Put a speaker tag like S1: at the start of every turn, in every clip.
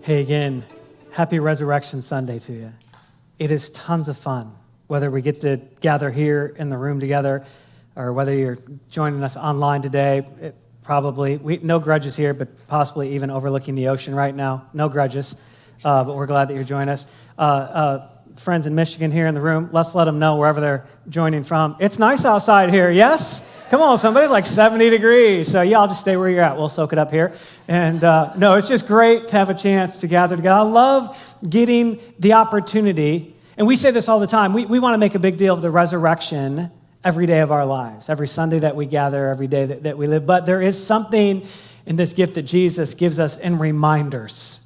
S1: Hey again, happy Resurrection Sunday to you. It is tons of fun, whether we get to gather here in the room together or whether you're joining us online today. No grudges here, but possibly even overlooking the ocean right now. No grudges, but we're glad that you're joining us. Friends in Michigan here in the room, let's let them know wherever they're joining from. It's nice outside here, yes? Come on, somebody's like 70 degrees. So y'all just stay where you're at. We'll soak it up here. And no, it's just great to have a chance to gather together. I love getting the opportunity, and we say this all the time, we want to make a big deal of the resurrection every day of our lives, every Sunday that we gather, every day that we live. But there is something in this gift that Jesus gives us in reminders,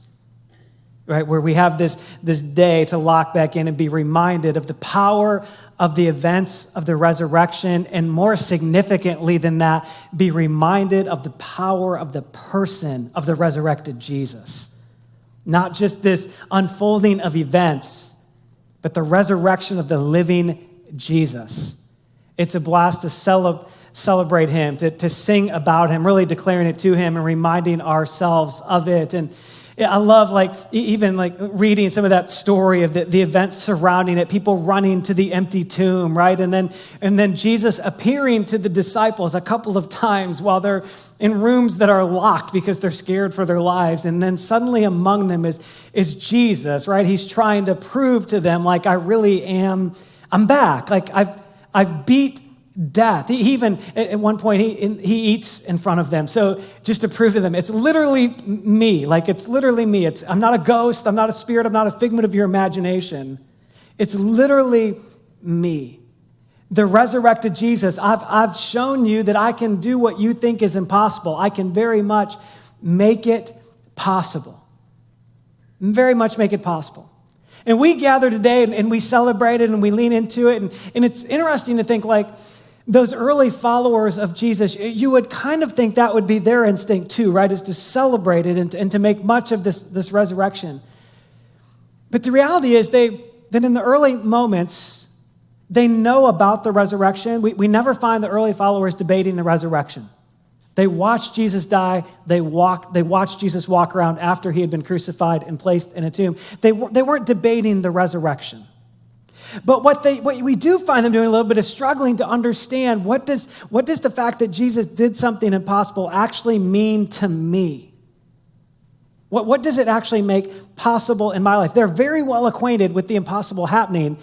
S1: right? Where we have this day to lock back in and be reminded of the power of the events of the resurrection, and more significantly than that, be reminded of the power of the person of the resurrected Jesus. Not just this unfolding of events, but the resurrection of the living Jesus. It's a blast to celebrate him, to sing about him, really declaring it to him and reminding ourselves of it. And I love even reading some of that story of the events surrounding it, people running to the empty tomb, right? And then Jesus appearing to the disciples a couple of times while they're in rooms that are locked because they're scared for their lives. And then suddenly among them is Jesus, right? He's trying to prove to them, I really am, I'm back. I've beat death. He even, at one point, he eats in front of them. So just to prove to them, it's literally me. It's literally me. I'm not a ghost. I'm not a spirit. I'm not a figment of your imagination. It's literally me. The resurrected Jesus. I've shown you that I can do what you think is impossible. I can very much make it possible. Very much make it possible. And we gather today and we celebrate it and we lean into it. And it's interesting to think those early followers of Jesus, you would kind of think that would be their instinct too, right? Is to celebrate it and to make much of this resurrection. But the reality is that in the early moments, they know about the resurrection. We never find the early followers debating the resurrection. They watched Jesus die. They watched Jesus walk around after he had been crucified and placed in a tomb. They weren't debating the resurrection. But what we do find them doing a little bit is struggling to understand what does the fact that Jesus did something impossible actually mean to me? What does it actually make possible in my life? They're very well acquainted with the impossible happening,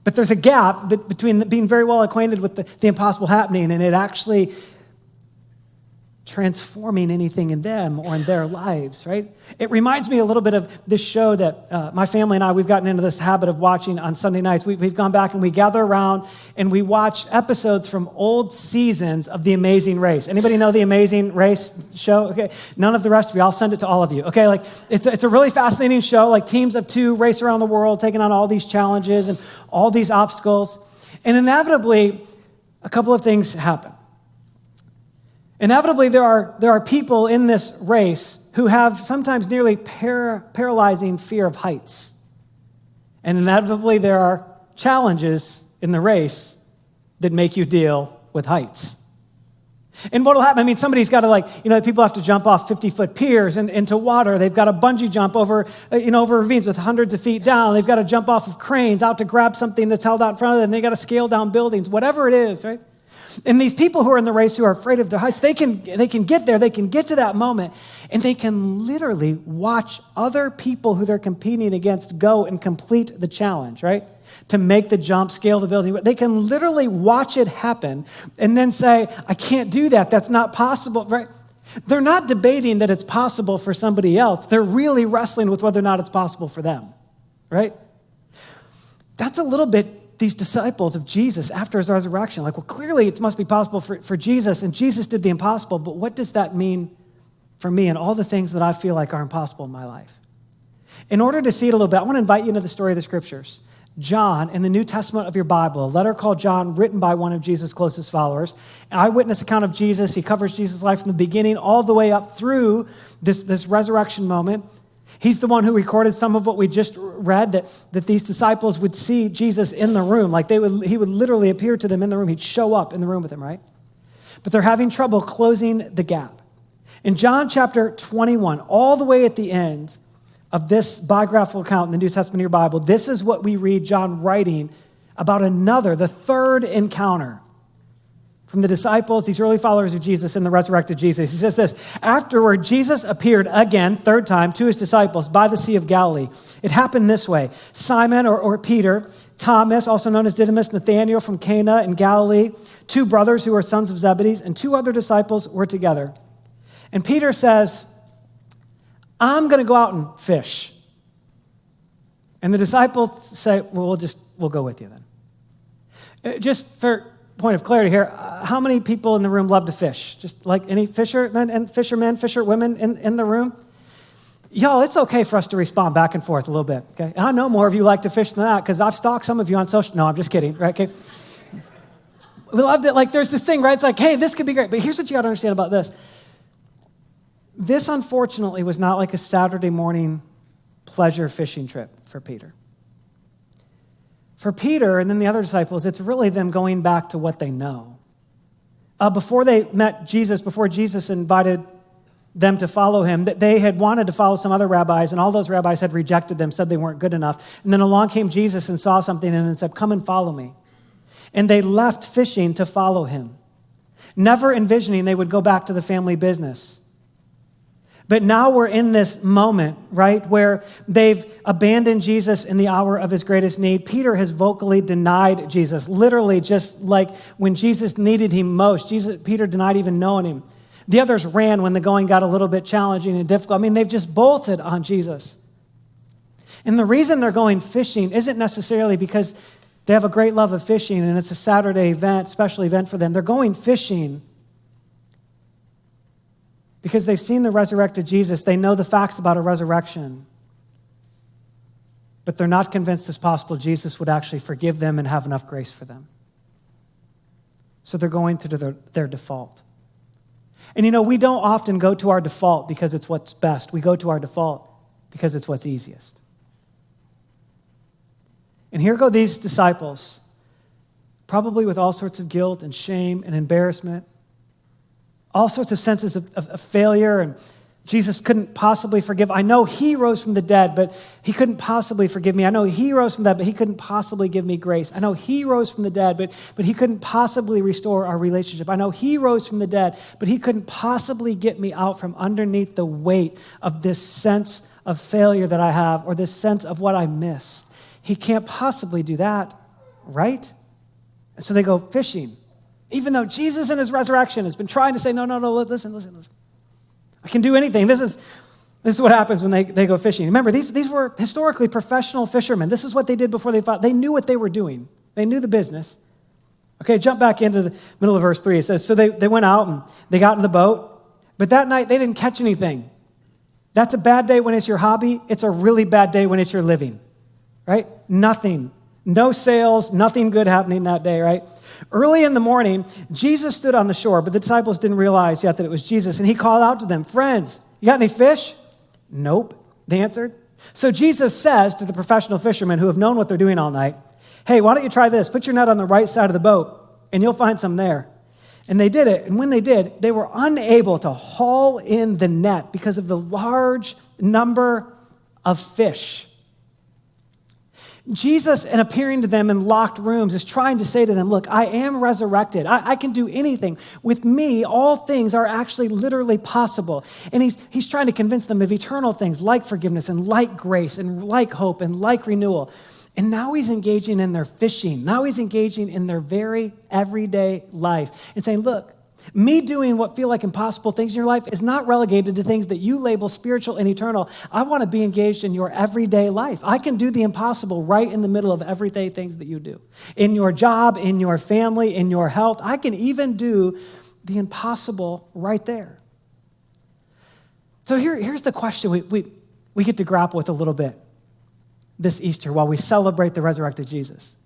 S1: but there's a gap between being very well acquainted with the impossible happening and it actually transforming anything in them or in their lives, right? It reminds me a little bit of this show that my family and I, we've gotten into this habit of watching on Sunday nights. We've gone back and we gather around and we watch episodes from old seasons of The Amazing Race. Anybody know The Amazing Race show? Okay, none of the rest of you. I'll send it to all of you. Okay, it's a really fascinating show. Teams of two race around the world, taking on all these challenges and all these obstacles. And inevitably, a couple of things happen. Inevitably, there are people in this race who have sometimes nearly paralyzing fear of heights. And inevitably, there are challenges in the race that make you deal with heights. And what will happen, somebody's got to people have to jump off 50-foot piers into water. They've got to bungee jump over ravines with hundreds of feet down. They've got to jump off of cranes out to grab something that's held out in front of them. They've got to scale down buildings, whatever it is, right? And these people who are in the race who are afraid of the heights, they can get there, they can get to that moment, and they can literally watch other people who they're competing against go and complete the challenge, right? To make the jump, scale the building. They can literally watch it happen and then say, I can't do that, that's not possible, right? They're not debating that it's possible for somebody else. They're really wrestling with whether or not it's possible for them, right? That's a little bit these disciples of Jesus after his resurrection. Clearly it must be possible for Jesus, and Jesus did the impossible, but what does that mean for me and all the things that I feel like are impossible in my life? In order to see it a little bit, I want to invite you into the story of the scriptures. John, in the New Testament of your Bible, a letter called John, written by one of Jesus' closest followers, an eyewitness account of Jesus. He covers Jesus' life from the beginning all the way up through this resurrection moment. He's the one who recorded some of what we just read, that these disciples would see Jesus in the room. He would literally appear to them in the room. He'd show up in the room with them, right? But they're having trouble closing the gap. In John chapter 21, all the way at the end, of this biographical account in the New Testament of your Bible, this is what we read John writing about another, the third encounter from the disciples, these early followers of Jesus and the resurrected Jesus. He says this, afterward, Jesus appeared again, third time, to his disciples by the Sea of Galilee. It happened this way. Simon, or Peter, Thomas, also known as Didymus, Nathanael from Cana in Galilee, two brothers who were sons of Zebedee, and two other disciples were together. And Peter says, I'm going to go out and fish. And the disciples say, well, we'll go with you then. Just for point of clarity here, how many people in the room love to fish? Just like any fishermen and fisherwomen in the room? Y'all, it's okay for us to respond back and forth a little bit, okay? I know more of you like to fish than that because I've stalked some of you on social. No, I'm just kidding, right? Okay. We loved it. Like there's this thing, right? It's like, hey, this could be great. But here's what you got to understand about this. This, unfortunately, was not like a Saturday morning pleasure fishing trip for Peter. For Peter and then the other disciples, it's really them going back to what they know. Before they met Jesus, before Jesus invited them to follow him, they had wanted to follow some other rabbis, and all those rabbis had rejected them, said they weren't good enough. And then along came Jesus and saw something and then said, come and follow me. And they left fishing to follow him, never envisioning they would go back to the family business. But now we're in this moment, right, where they've abandoned Jesus in the hour of his greatest need. Peter has vocally denied Jesus, literally just like when Jesus needed him most. Peter denied even knowing him. The others ran when the going got a little bit challenging and difficult. I mean, they've just bolted on Jesus. And the reason they're going fishing isn't necessarily because they have a great love of fishing and it's a Saturday event, special event for them. They're going fishing because they've seen the resurrected Jesus. They know the facts about a resurrection. But they're not convinced it's possible Jesus would actually forgive them and have enough grace for them. So they're going to their default. And we don't often go to our default because it's what's best. We go to our default because it's what's easiest. And here go these disciples, probably with all sorts of guilt and shame and embarrassment, all sorts of senses of failure, and Jesus couldn't possibly forgive. I know he rose from the dead, but he couldn't possibly forgive me. I know he rose from the dead, but he couldn't possibly give me grace. I know he rose from the dead, but he couldn't possibly restore our relationship. I know he rose from the dead, but he couldn't possibly get me out from underneath the weight of this sense of failure that I have or this sense of what I missed. He can't possibly do that, right? And so they go fishing, even though Jesus in his resurrection has been trying to say, no, listen. I can do anything. This is what happens when they go fishing. Remember, these were historically professional fishermen. This is what they did before they fought. They knew what they were doing. They knew the business. Okay, jump back into the middle of verse 3. It says, so they went out and they got in the boat, but that night they didn't catch anything. That's a bad day when it's your hobby. It's a really bad day when it's your living, right? Nothing. No sales, nothing good happening that day, right? Early in the morning, Jesus stood on the shore, but the disciples didn't realize yet that it was Jesus. And he called out to them, friends, you got any fish? Nope, they answered. So Jesus says to the professional fishermen who have known what they're doing all night, hey, why don't you try this? Put your net on the right side of the boat, and you'll find some there. And they did it. And when they did, they were unable to haul in the net because of the large number of fish. Jesus, in appearing to them in locked rooms, is trying to say to them, look, I am resurrected. I can do anything. With me, all things are actually literally possible. And he's trying to convince them of eternal things like forgiveness and like grace and like hope and like renewal. And now he's engaging in their fishing. Now he's engaging in their very everyday life and saying, look, me doing what feel like impossible things in your life is not relegated to things that you label spiritual and eternal. I want to be engaged in your everyday life. I can do the impossible right in the middle of everyday things that you do. In your job, in your family, in your health. I can even do the impossible right there. So here's the question we get to grapple with a little bit this Easter while we celebrate the resurrected Jesus.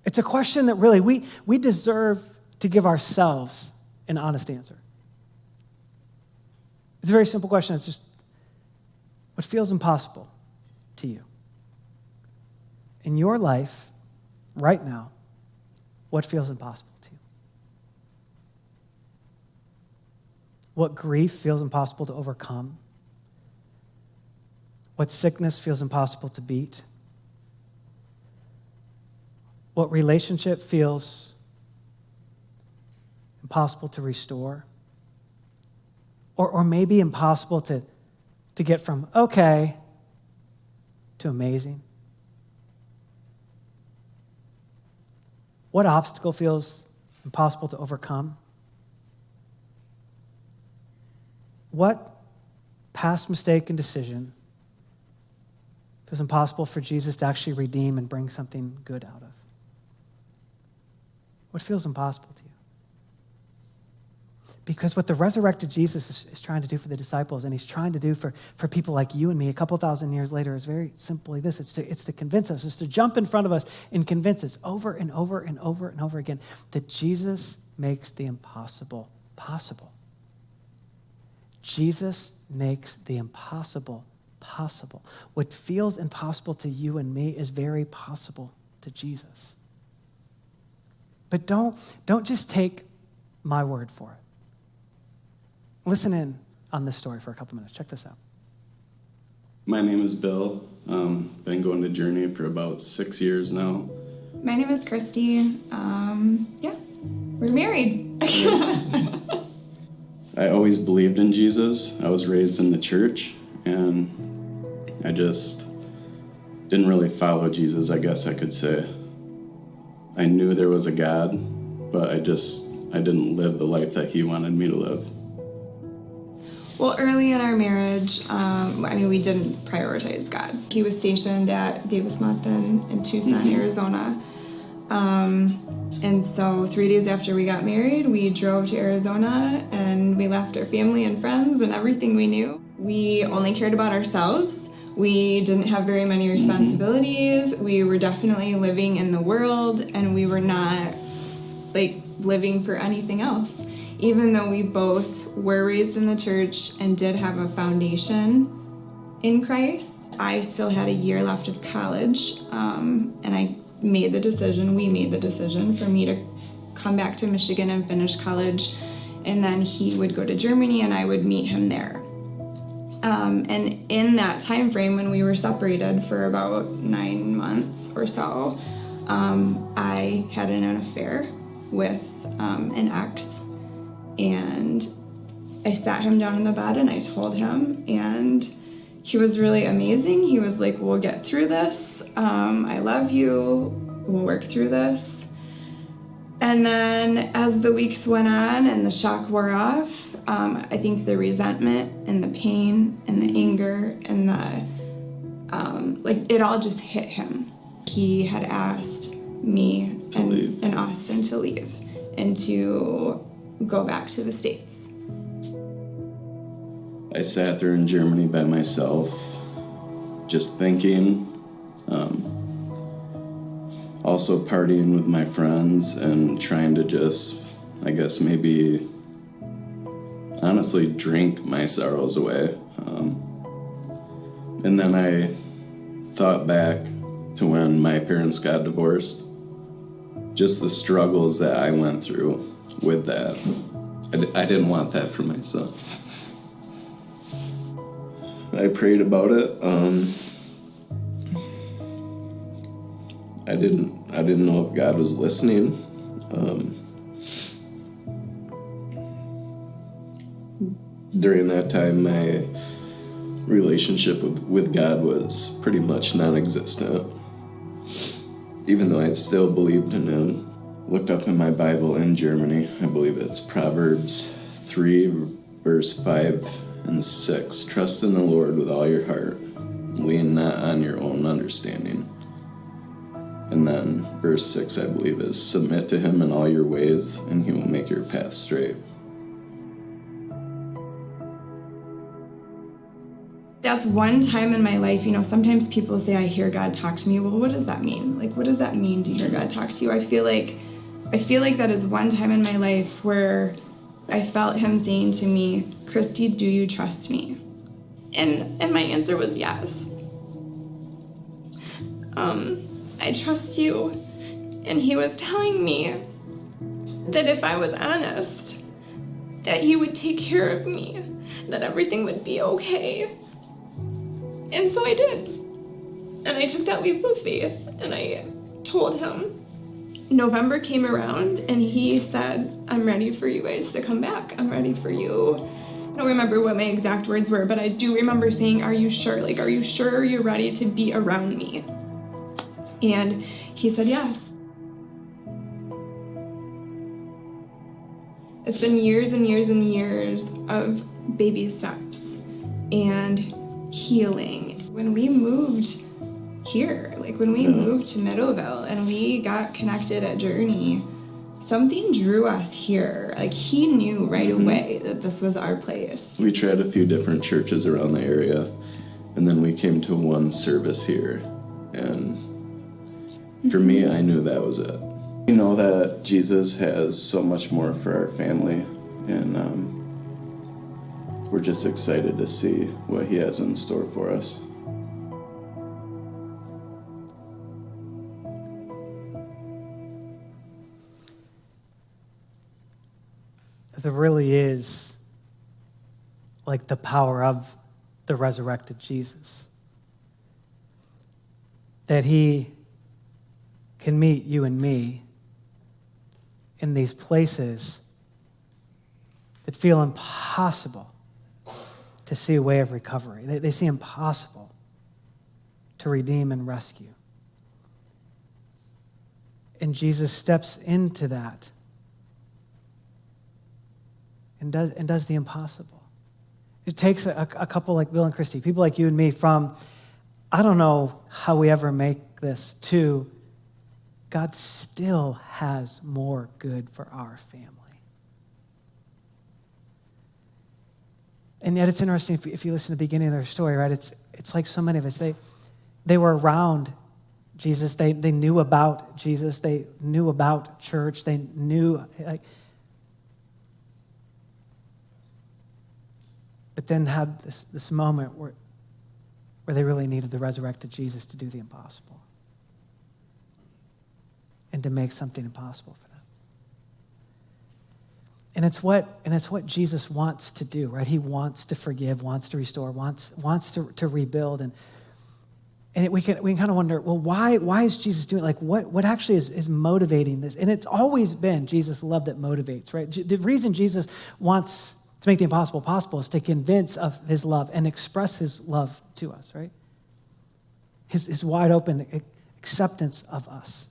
S1: It's a question that really we deserve to give ourselves an honest answer. It's a very simple question. It's just, what feels impossible to you? In your life, right now, what feels impossible to you? What grief feels impossible to overcome? what sickness feels impossible to beat, what relationship feels impossible to restore, or maybe impossible to get from okay to amazing. What obstacle feels impossible to overcome? What past mistake and decision feels impossible for Jesus to actually redeem and bring something good out of? What feels impossible to you? Because what the resurrected Jesus is trying to do for the disciples, and he's trying to do for people like you and me a couple thousand years later, is very simply this. It's to convince us, it's to jump in front of us and convince us over and over and over and over again that Jesus makes the impossible possible. Jesus makes the impossible possible. What feels impossible to you and me is very possible to Jesus. But don't just take my word for it. Listen in on this story for a couple minutes. Check this out.
S2: My name is Bill. Been going to Journey for about 6 years now.
S3: My name is Kristy. We're married.
S2: I always believed in Jesus. I was raised in the church, and I just didn't really follow Jesus, I guess I could say. I knew there was a God, but I didn't live the life that he wanted me to live.
S3: Well, early in our marriage, we didn't prioritize God. He was stationed at Davis Month in Tucson, Arizona. And so 3 days after we got married, we drove to Arizona and we left our family and friends and everything we knew. We only cared about ourselves. We didn't have very many responsibilities. We were definitely living in the world, and we were not living for anything else. Even though we both were raised in the church and did have a foundation in Christ, I still had a year left of college, and we made the decision for me to come back to Michigan and finish college, and then he would go to Germany and I would meet him there. And in that time frame, when we were separated for about 9 months or so, I had an affair with an ex. And I sat him down in the bed and I told him, and he was really amazing. He was like, we'll get through this. I love you. We'll work through this. And then as the weeks went on and the shock wore off, I think the resentment and the pain and the anger and it all just hit him. He had asked me and Austin to leave and to go back to the States.
S2: I sat there in Germany by myself, just thinking, also partying with my friends and trying to just, I guess maybe, honestly drink my sorrows away. And then I thought back to when my parents got divorced, just the struggles that I went through with that. I didn't want that for myself. I prayed about it. I didn't know if God was listening. During that time, my relationship with God was pretty much non-existent. Even though I still believed in him. Looked up in my Bible in Germany. I believe it's Proverbs 3, verse 5 and 6. Trust in the Lord with all your heart. Lean not on your own understanding. And then verse 6, I believe, is submit to him in all your ways, and he will make your path straight.
S3: That's one time in my life, sometimes people say, I hear God talk to me. Well, what does that mean? What does that mean to hear God talk to you? I feel like that is one time in my life where I felt him saying to me, Kristy, do you trust me? And my answer was yes. I trust you. And he was telling me that if I was honest, that he would take care of me, that everything would be okay. And so I did. And I took that leap of faith and I told him. November came around and he said, I'm ready for you guys to come back. I'm ready for you. I don't remember what my exact words were, but I do remember saying, are you sure? Like, are you sure you're ready to be around me? And he said, yes. It's been years and years and years of baby steps and healing. When we moved here, like when we moved to Meadowville and we got connected at Journey, something drew us here. Like he knew right away that this was our place.
S2: We tried a few different churches around the area, and then we came to one service here. And for me, I knew that was it. We know that Jesus has so much more for our family, and we're just excited to see what he has in store for us.
S1: There really is like the power of the resurrected Jesus. That he can meet you and me in these places that feel impossible to see a way of recovery. They seem impossible to redeem and rescue. And Jesus steps into that and does the impossible. It takes a couple like Bill and Kristy, people like you and me, from, I don't know how we ever make this, to God still has more good for our family. And yet it's interesting, if you listen to the beginning of their story, right? It's like so many of us, they were around Jesus. They knew about Jesus. They knew about church. They knew, like, but then had this moment where they really needed the resurrected Jesus to do the impossible and to make something impossible for them. And it's what Jesus wants to do, right? He wants to forgive, wants to restore, wants to rebuild. And we can kind of wonder, well, why is Jesus doing it? Like, what actually is motivating this? And it's always been Jesus' love that motivates, right? The reason Jesus wants to make the impossible possible is to convince of his love and express his love to us, right? His wide open acceptance of us.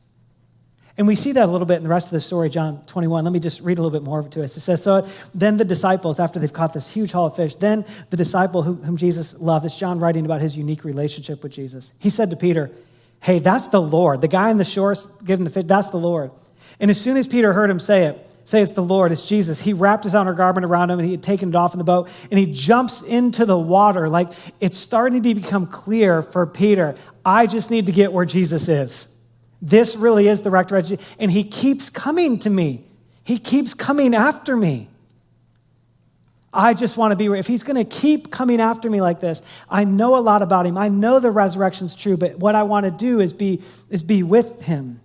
S1: And we see that a little bit in the rest of the story, John 21. Let me just read a little bit more of it to us. It says, so then the disciples, after they've caught this huge haul of fish, then the disciple whom Jesus loved, it's John writing about his unique relationship with Jesus. He said to Peter, hey, that's the Lord. The guy on the shore giving the fish, that's the Lord. And as soon as Peter heard him say it's the Lord, it's Jesus, he wrapped his outer garment around him and he had taken it off in the boat and he jumps into the water. Like, it's starting to become clear for Peter, I just need to get where Jesus is. This really is the resurrection. And he keeps coming to me. He keeps coming after me. I just want to be where, if he's going to keep coming after me like this, I know a lot about him. I know the resurrection's true, but what I want to do is be with him.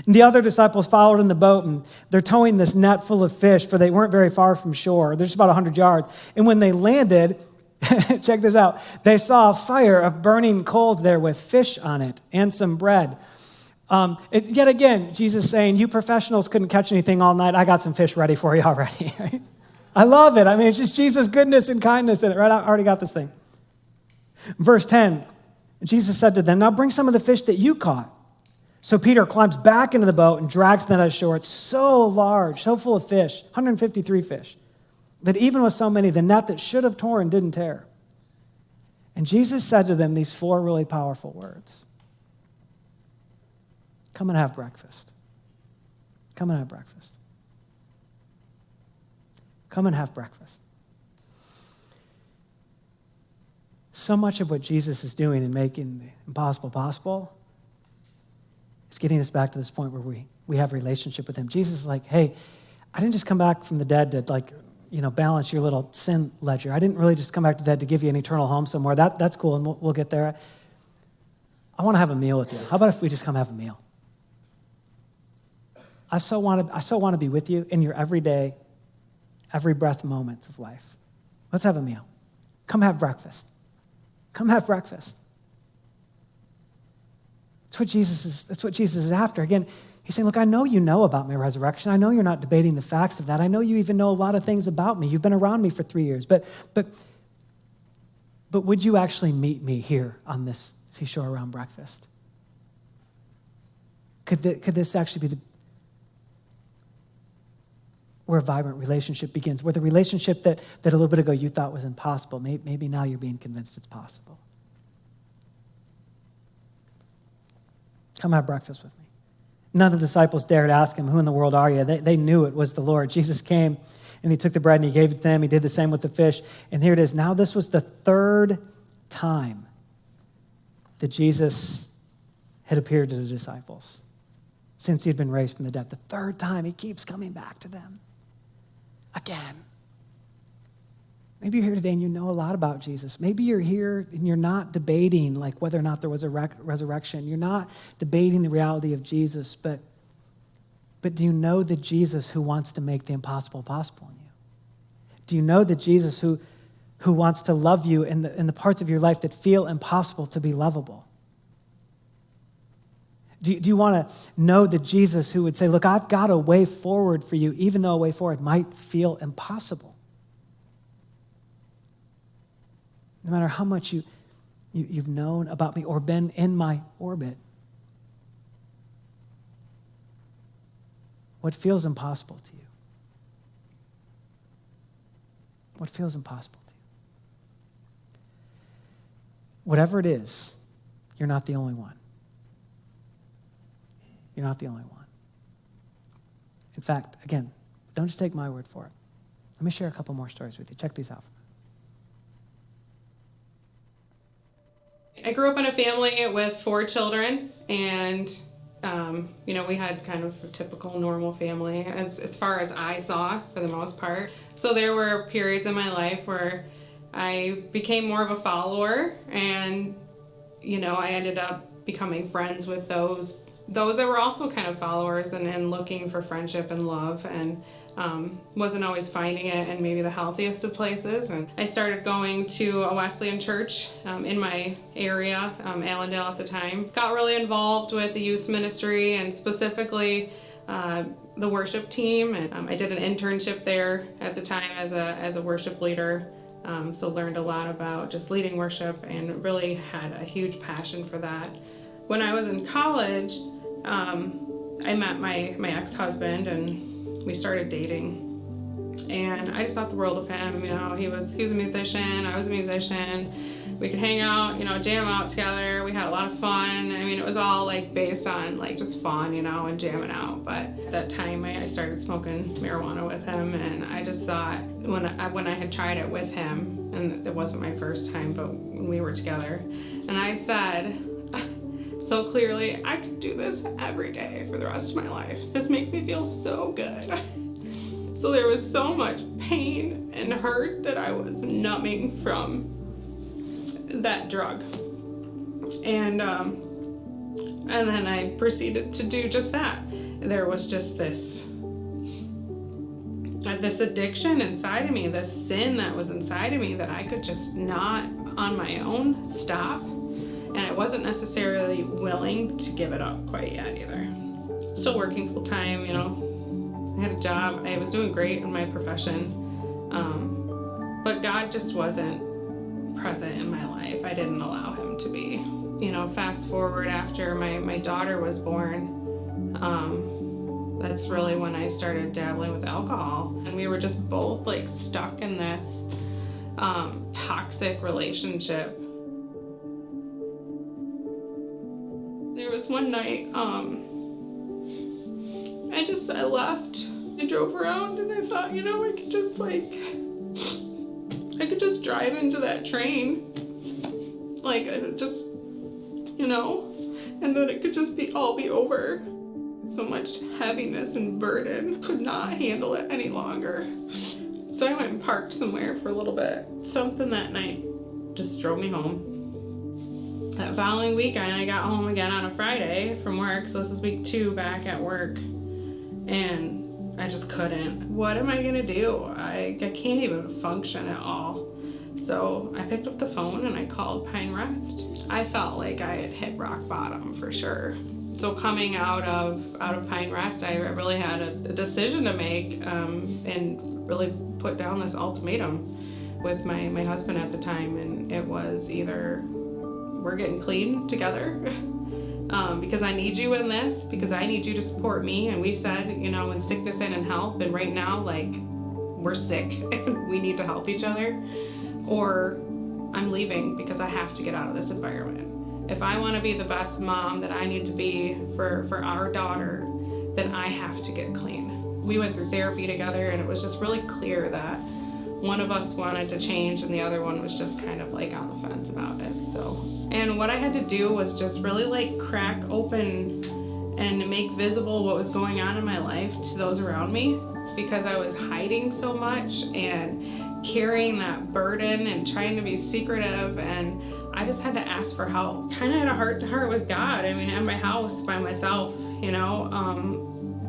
S1: And the other disciples followed in the boat, and they're towing this net full of fish, for they weren't very far from shore. They're just about 100 yards. And when they landed, check this out, they saw a fire of burning coals there with fish on it and some bread. Yet again, Jesus saying, you professionals couldn't catch anything all night. I got some fish ready for you already. Right? I love it. I mean, it's just Jesus' goodness and kindness in it, right? I already got this thing. Verse 10, Jesus said to them, now bring some of the fish that you caught. So Peter climbs back into the boat and drags the net ashore. It's so large, so full of fish, 153 fish, that even with so many, the net that should have torn didn't tear. And Jesus said to them these 4 really powerful words. Come and have breakfast. Come and have breakfast. Come and have breakfast. So much of what Jesus is doing in making the impossible possible is getting us back to this point where we have a relationship with him. Jesus is like, hey, I didn't just come back from the dead to balance your little sin ledger. I didn't really just come back to the dead to give you an eternal home somewhere. That's cool, and we'll get there. I want to have a meal with you. How about if we just come have a meal? I so want to be with you in your everyday, every breath moments of life. Let's have a meal. Come have breakfast. Come have breakfast. That's what Jesus is after. Again, he's saying, look, I know you know about my resurrection. I know you're not debating the facts of that. I know you even know a lot of things about me. You've been around me for 3 years. But would you actually meet me here on this seashore around breakfast? Could this actually be where a vibrant relationship begins, where the relationship that a little bit ago you thought was impossible, maybe now you're being convinced it's possible. Come have breakfast with me. None of the disciples dared ask him, who in the world are you? They knew it was the Lord. Jesus came and he took the bread and he gave it to them. He did the same with the fish. And here it is. Now this was the third time that Jesus had appeared to the disciples since he had been raised from the dead. The third time he keeps coming back to them again. Maybe you're here today and you know a lot about Jesus. Maybe you're here and you're not debating like whether or not there was a resurrection. You're not debating the reality of Jesus, but do you know the Jesus who wants to make the impossible possible in you? Do you know the Jesus who wants to love you in the parts of your life that feel impossible to be lovable? Do you want to know the Jesus who would say, look, I've got a way forward for you, even though a way forward might feel impossible? No matter how much you've known about me or been in my orbit, what feels impossible to you? What feels impossible to you? Whatever it is, you're not the only one. You're not the only one. In fact, again, don't just take my word for it. Let me share a couple more stories with you. Check these out.
S4: I grew up in a family with 4 children, and we had kind of a typical normal family as far as I saw for the most part. So there were periods in my life where I became more of a follower, and I ended up becoming friends with those that were also kind of followers and looking for friendship and love, and wasn't always finding it in maybe the healthiest of places. And I started going to a Wesleyan church in my area, Allendale at the time. Got really involved with the youth ministry and specifically the worship team. And I did an internship there at the time as a worship leader. So learned a lot about just leading worship and really had a huge passion for that. When I was in college, I met my ex-husband and we started dating, and I just thought the world of him. He was a musician, I was a musician. We could hang out, jam out together. We had a lot of fun. It was all like based on like just fun, and jamming out. But at that time, I started smoking marijuana with him, and I just thought when I had tried it with him, and it wasn't my first time, but when we were together, and I said so clearly, I could do this every day for the rest of my life. This makes me feel so good. So there was so much pain and hurt that I was numbing from that drug. And then I proceeded to do just that. There was just this addiction inside of me, this sin that was inside of me that I could just not on my own stop. And I wasn't necessarily willing to give it up quite yet either. Still working full time, I had a job. I was doing great in my profession. But God just wasn't present in my life. I didn't allow him to be. Fast forward after my daughter was born, that's really when I started dabbling with alcohol. And we were just both like stuck in this toxic relationship. There was one night, I left. I drove around and I thought, I could just drive into that train. Like, I just, and then it could just all be over. So much heaviness and burden. Could not handle it any longer. So I went and parked somewhere for a little bit. Something that night just drove me home. That following weekend, I got home again on a Friday from work, so this is week 2 back at work, and I just couldn't. What am I gonna do? I can't even function at all. So I picked up the phone and I called Pine Rest. I felt like I had hit rock bottom for sure. So coming out of Pine Rest, I really had a decision to make, and really put down this ultimatum with my husband at the time, and it was either we're getting clean together, because I need you in this, because I need you to support me, and we said, in sickness and in health, and right now, like, we're sick and we need to help each other, or I'm leaving because I have to get out of this environment. If I want to be the best mom that I need to be for our daughter, then I have to get clean. We went through therapy together, and it was just really clear that one of us wanted to change and the other one was just kind of like on the fence about it. And what I had to do was just really like crack open and make visible what was going on in my life to those around me, because I was hiding so much and carrying that burden and trying to be secretive, and I just had to ask for help. Kind of had a heart-to-heart with God. I mean, at my house by myself,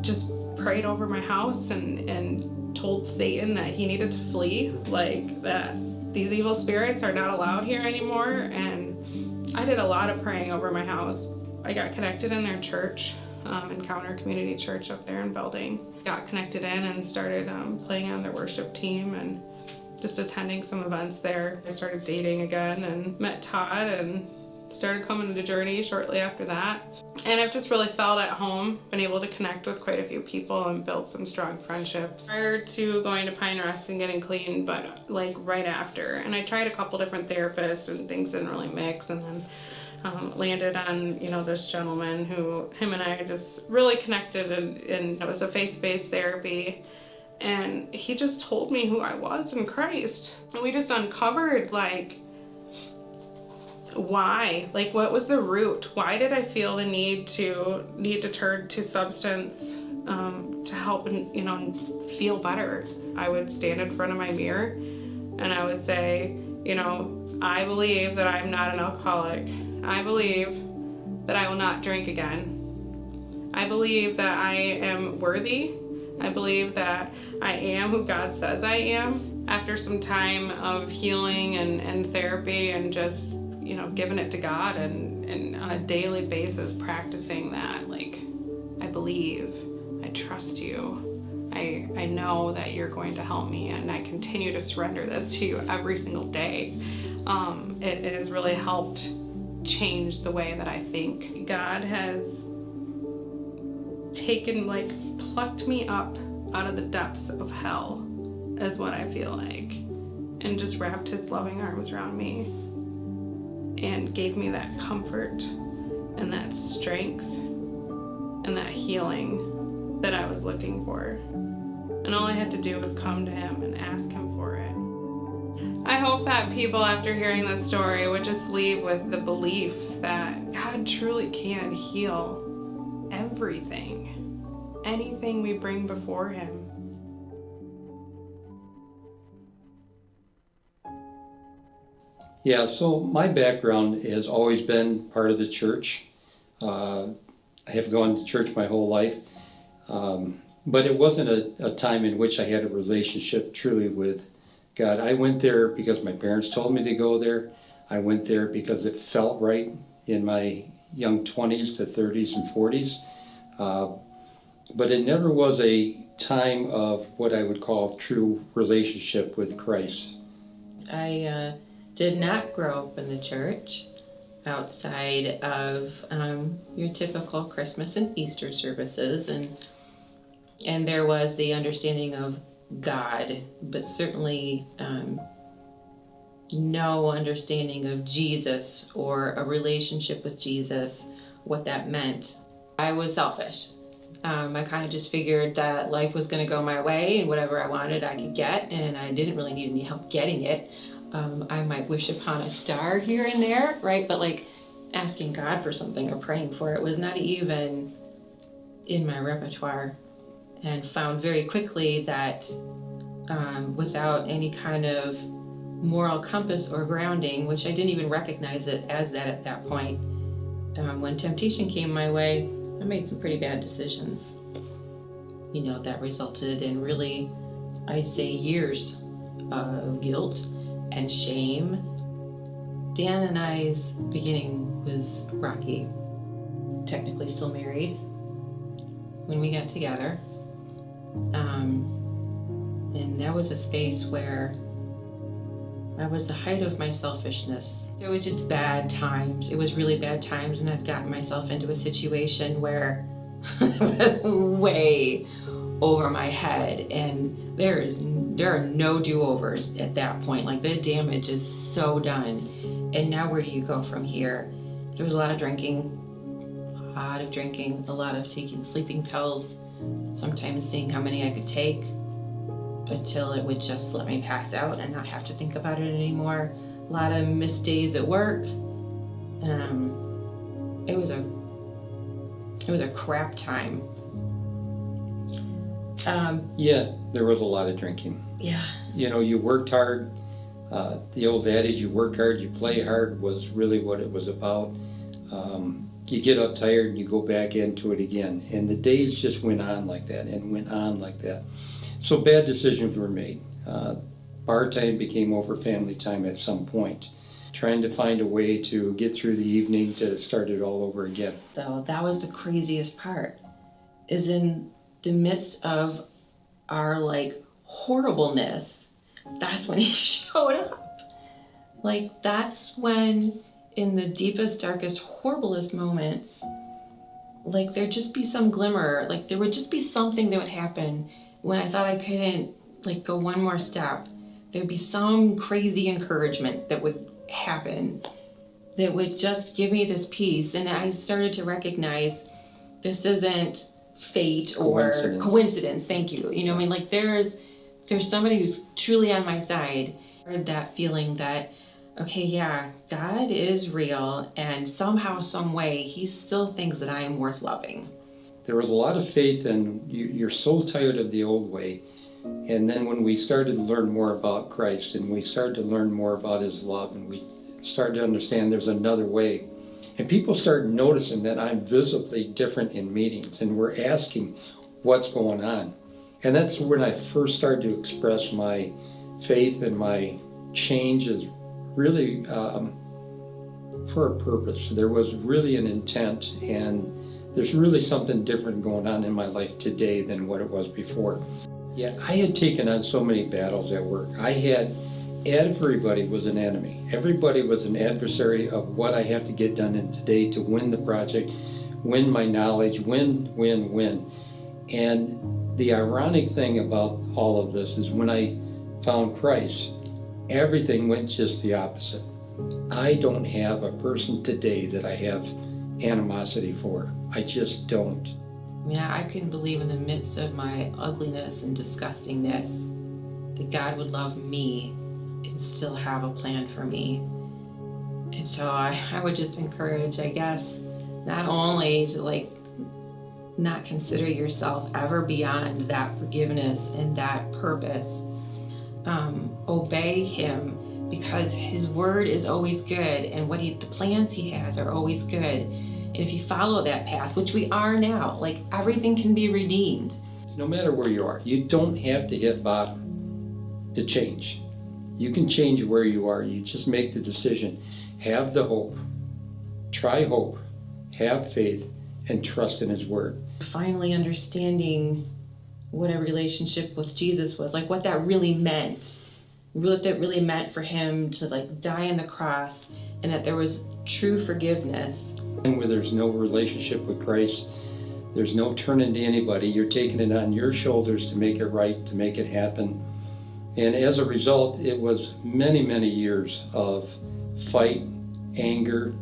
S4: just prayed over my house and told Satan that he needed to flee, like that these evil spirits are not allowed here anymore. And I did a lot of praying over my house. I got connected in their church, Encounter Community Church up there in Belding. Got connected in and started playing on their worship team and just attending some events there. I started dating again and met Todd and started coming to Journey shortly after that. And I've just really felt at home, been able to connect with quite a few people and build some strong friendships. Prior to going to Pine Rest and getting clean, but like right after. And I tried a couple different therapists and things didn't really mix, and then landed on, this gentleman who, him and I just really connected, and it was a faith-based therapy. And he just told me who I was in Christ. And we just uncovered, like, why? Like, what was the root? Why did I feel the need to turn to substance to help and, feel better? I would stand in front of my mirror and I would say, I believe that I'm not an alcoholic. I believe that I will not drink again. I believe that I am worthy. I believe that I am who God says I am. After some time of healing and therapy and just, giving it to God and on a daily basis practicing that, like, I believe, I trust you, I know that you're going to help me, and I continue to surrender this to you every single day. It has really helped change the way that I think. God has plucked me up out of the depths of hell, is what I feel like, and just wrapped his loving arms around me and gave me that comfort and that strength and that healing that I was looking for. And all I had to do was come to him and ask him for it. I hope that people, after hearing this story, would just leave with the belief that God truly can heal everything, anything we bring before him.
S5: Yeah, so my background has always been part of the church. I have gone to church my whole life, but it wasn't a time in which I had a relationship truly with God. I went there because my parents told me to go there. I went there because it felt right in my young 20s to 30s and 40s. But it never was a time of what I would call true relationship with Christ.
S6: I did not grow up in the church outside of your typical Christmas and Easter services, and there was the understanding of God, but certainly no understanding of Jesus or a relationship with Jesus, what that meant. I was selfish. I kind of just figured that life was going to go my way and whatever I wanted I could get, and I didn't really need any help getting it. I might wish upon a star here and there, right? But like asking God for something or praying for it was not even in my repertoire, and found very quickly that without any kind of moral compass or grounding, which I didn't even recognize it as that at that point, when temptation came my way, I made some pretty bad decisions. That resulted in really, I'd say, years of guilt and shame. Dan and I's beginning was rocky. Technically still married when we got together. And that was a space where I was the height of my selfishness. There was just bad times. It was really bad times, and I'd gotten myself into a situation where way over my head, and there are no do-overs at that point. Like, the damage is so done, and now where do you go from here? There was a lot of drinking, a lot of taking sleeping pills, sometimes seeing how many I could take until it would just let me pass out and not have to think about it anymore. A lot of missed days at work. It was a crap time.
S5: Yeah, there was a lot of drinking.
S6: Yeah.
S5: You know, you worked hard. The old adage, you work hard, you play hard, was really what it was about. You get up tired and you go back into it again. And the days just went on like that and went on like that. So bad decisions were made. Bar time became over family time at some point. Trying to find a way to get through the evening to start it all over again.
S6: So that was the craziest part, is in the midst of our horribleness, that's when he showed up. That's when, in the deepest, darkest, horriblest moments, there'd just be some glimmer, there would just be something that would happen when I thought I couldn't go one more step. There'd be some crazy encouragement that would happen that would just give me this peace. And I started to recognize this isn't fate or coincidence. Thank you. You know, there's somebody who's truly on my side. I heard that feeling that, okay, yeah, God is real, and somehow, some way, he still thinks that I am worth loving.
S5: There was a lot of faith, and you're so tired of the old way. And then when we started to learn more about Christ, and we started to learn more about his love, and we started to understand there's another way, and people started noticing that I'm visibly different in meetings, and we're asking what's going on. And that's when I first started to express my faith, and my change is really for a purpose. There was really an intent, and there's really something different going on in my life today than what it was before. Yeah, I had taken on so many battles at work. Everybody was an enemy. Everybody was an adversary of what I have to get done in today to win the project, win my knowledge, win. And the ironic thing about all of this is when I found Christ, everything went just the opposite. I don't have a person today that I have animosity for. I just don't.
S6: I couldn't believe in the midst of my ugliness and disgustingness that God would love me and still have a plan for me. And so I would just encourage, I guess, not only to not consider yourself ever beyond that forgiveness and that purpose. Obey him, because his word is always good, and the plans he has are always good. And if you follow that path, which we are now, everything can be redeemed.
S5: No matter where you are, you don't have to hit bottom to change. You can change where you are. You just make the decision. Have the hope. Try hope. Have faith, and trust in his word.
S6: Finally understanding what a relationship with Jesus was, what that really meant. What that really meant for him to die on the cross, and that there was true forgiveness.
S5: And where there's no relationship with Christ, there's no turning to anybody. You're taking it on your shoulders to make it right, to make it happen. And as a result, it was many, many years of fight, anger,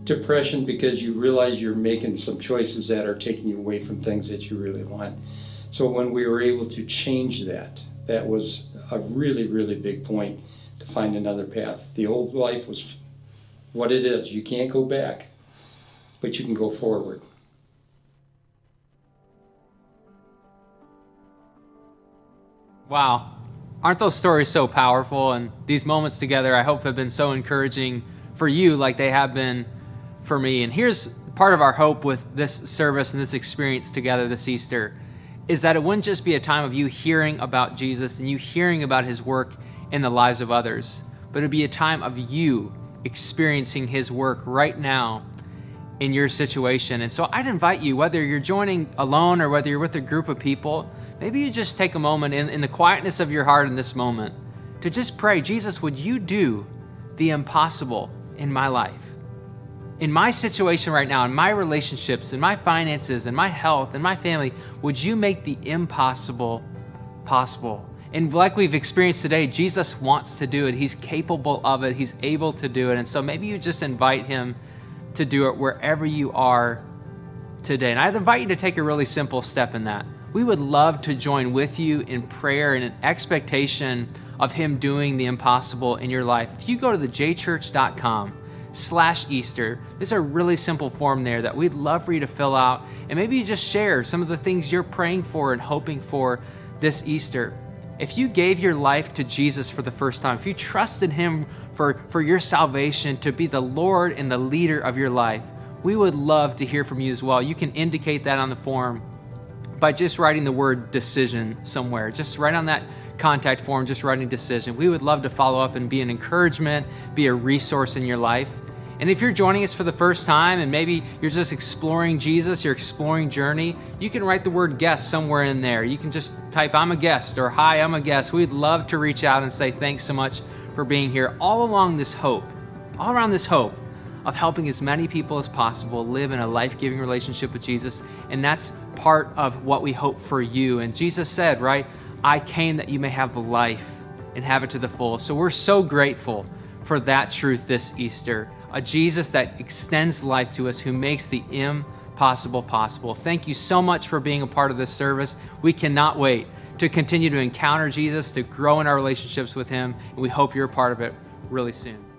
S5: depression, because you realize you're making some choices that are taking you away from things that you really want. So when we were able to change that, that was a really, really big point to find another path. The old life was what it is. You can't go back, but you can go forward.
S7: Wow. Aren't those stories so powerful? And these moments together, I hope, have been so encouraging for you like they have been for me. And here's part of our hope with this service and this experience together this Easter, is that it wouldn't just be a time of you hearing about Jesus and you hearing about his work in the lives of others, but it'd be a time of you experiencing his work right now in your situation. And so I'd invite you, whether you're joining alone or whether you're with a group of people, maybe you just take a moment in the quietness of your heart in this moment to just pray, Jesus, would you do the impossible in my life? In my situation right now, in my relationships, in my finances, in my health, in my family, would you make the impossible possible? And like we've experienced today, Jesus wants to do it. He's capable of it. He's able to do it. And so maybe you just invite him to do it wherever you are today. And I'd invite you to take a really simple step in that. We would love to join with you in prayer and an expectation of him doing the impossible in your life. If you go to thejchurch.com/Easter, there's a really simple form there that we'd love for you to fill out. And maybe you just share some of the things you're praying for and hoping for this Easter. If you gave your life to Jesus for the first time, if you trusted him for your salvation to be the Lord and the leader of your life, we would love to hear from you as well. You can indicate that on the form by just writing the word decision somewhere. Just write on that contact form, just writing decision. We would love to follow up and be an encouragement, be a resource in your life. And if you're joining us for the first time and maybe you're just exploring Jesus, you're exploring Journey, you can write the word guest somewhere in there. You can just type, I'm a guest, or hi, I'm a guest. We'd love to reach out and say thanks so much for being here, all around this hope of helping as many people as possible live in a life-giving relationship with Jesus. And that's part of what we hope for you. And Jesus said, right, I came that you may have life and have it to the full. So we're so grateful for that truth this Easter. A Jesus that extends life to us, who makes the impossible possible. Thank you so much for being a part of this service. We cannot wait to continue to encounter Jesus, to grow in our relationships with him, and we hope you're a part of it really soon.